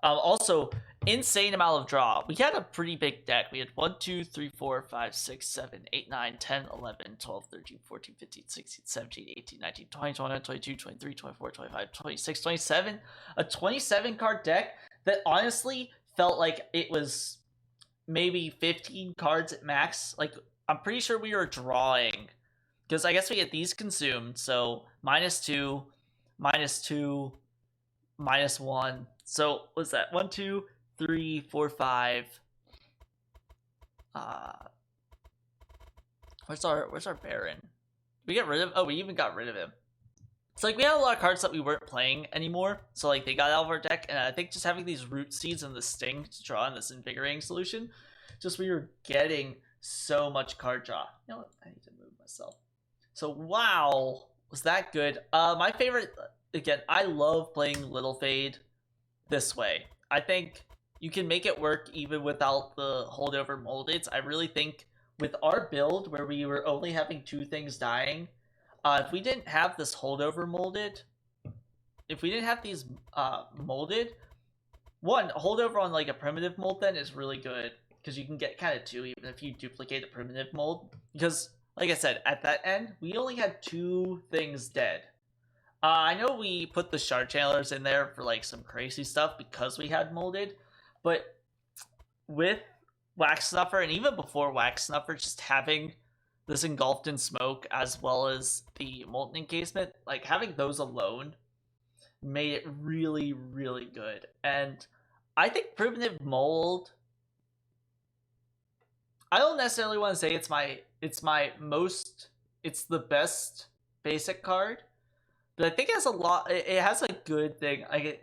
Also, insane amount of draw. We had a pretty big deck. We had 1, 2, 3, 4, 5, 6, 7, 8, 9, 10, 11, 12, 13, 14, 15, 16, 17, 18, 19, 20, 21, 22, 23, 24, 25, 26, 27. A 27 card deck that honestly felt like it was maybe 15 cards at max. Like, I'm pretty sure we were drawing. Because I guess we get these consumed. So, -2, -2, -1. So what's that? 1, 2, 3, 4, 5. Where's our Baron? We get rid of? Oh, we even got rid of him. It's like we had a lot of cards that we weren't playing anymore, so like they got out of our deck, and I think just having these root seeds and the sting to draw in this invigorating solution, just we were getting so much card draw. You know what? I need to move myself. So wow, was that good? My favorite, again, I love playing Little Fade this way. I think you can make it work even without the holdover moldeds. I really think with our build where we were only having 2 things dying, if we didn't have this holdover molded, if we didn't have these molded, one, holdover on like a primitive mold then is really good because you can get kind of 2 even if you duplicate a primitive mold. Because like I said, at that end, we only had 2 things dead. I know we put the shard channelers in there for like some crazy stuff because we had molded, but with Wax Snuffer and even before Wax Snuffer, just having this engulfed in smoke as well as the molten encasement, like having those alone made it really, really good. And I think primitive mold, I don't necessarily want to say it's the best basic card, but I think it has a lot. It has a good thing. I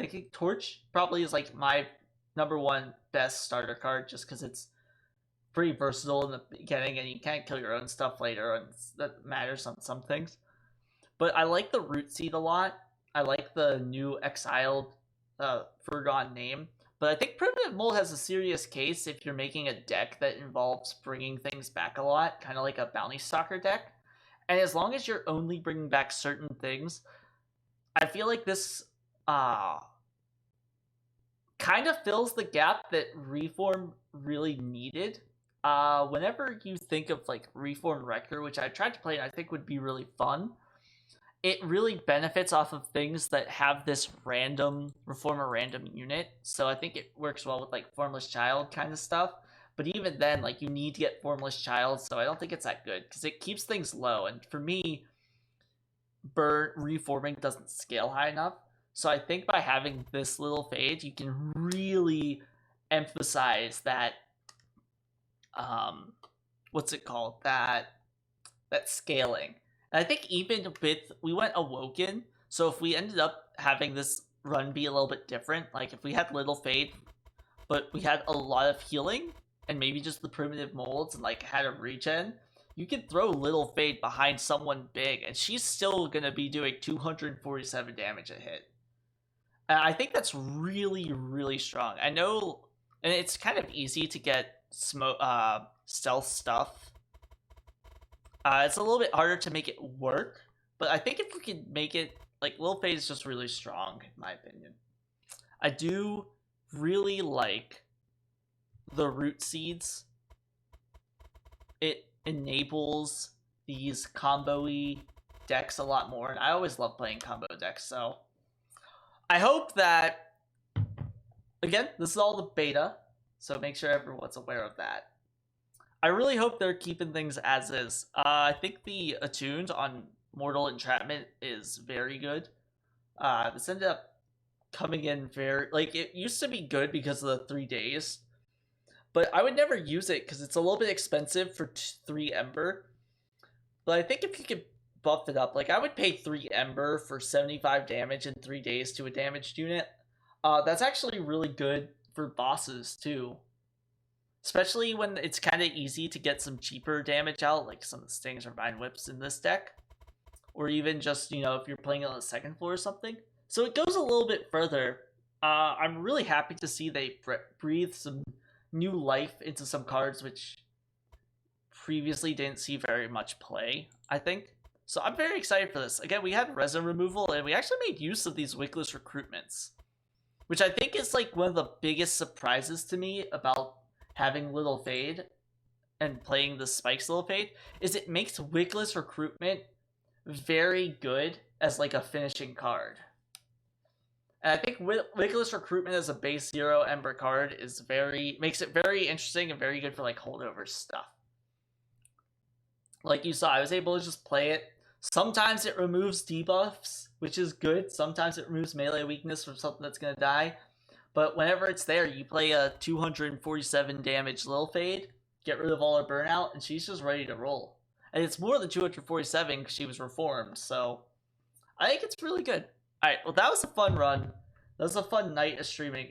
think Torch probably is like my #1 best starter card, just because it's pretty versatile in the beginning, and you can't kill your own stuff later, and that matters on some things. But I like the Root Seed a lot. I like the new exiled Forgotten Name. But I think Primitive Mold has a serious case if you're making a deck that involves bringing things back a lot, kind of like a Bounty Stalker deck. And as long as you're only bringing back certain things, I feel like this kind of fills the gap that Reform really needed. Whenever you think of like Reform Wrecker, which I tried to play and I think would be really fun, it really benefits off of things that have this random Reformer random unit. So I think it works well with like Formless Child kind of stuff. But even then, like, you need to get Formless Child, so I don't think it's that good, because it keeps things low, and for me, reforming doesn't scale high enough, so I think by having this little fade, you can really emphasize that, what's it called, that scaling. And I think even with, we went Awoken, so if we ended up having this run be a little bit different, like if we had little fade, but we had a lot of healing, and maybe just the primitive molds and like had a regen, you can throw Little Fade behind someone big and she's still gonna be doing 247 damage a hit. And I think that's really, really strong. I know, and it's kind of easy to get stealth stuff. It's a little bit harder to make it work, but I think if we could make it, like, Little Fade is just really strong, in my opinion. I do really like the Root Seeds. It enables these combo-y decks a lot more, and I always love playing combo decks, so I hope that, again, this is all the beta, so make sure everyone's aware of that. I really hope they're keeping things as is. I think the Attuned on Mortal Entrapment is very good. This ended up coming in very, like, it used to be good because of the 3 days, but I would never use it because it's a little bit expensive for 3 Ember. But I think if you could buff it up, like, I would pay 3 Ember for 75 damage in 3 days to a damaged unit. That's actually really good for bosses too, especially when it's kind of easy to get some cheaper damage out, like some Stings or Vine Whips in this deck, or even just, you know, if you're playing on the second floor or something. So it goes a little bit further. I'm really happy to see they breathe some new life into some cards which previously didn't see very much play, I think. So I'm very excited for this. Again, we had resin removal, and we actually made use of these Wickless recruitments, which I think is like one of the biggest surprises to me about having Little Fade and playing the Spikes Little Fade, is it makes Wickless Recruitment very good as like a finishing card. And I think Wickless Recruitment as a base 0 Ember card makes it very interesting and very good for like holdover stuff. Like you saw, I was able to just play it. Sometimes it removes debuffs, which is good. Sometimes it removes melee weakness from something that's going to die. But whenever it's there, you play a 247 damage Lil Fade, get rid of all her burnout, and she's just ready to roll. And it's more than 247 because she was reformed, so I think it's really good. Alright, well that was a fun run. That was a fun night of streaming.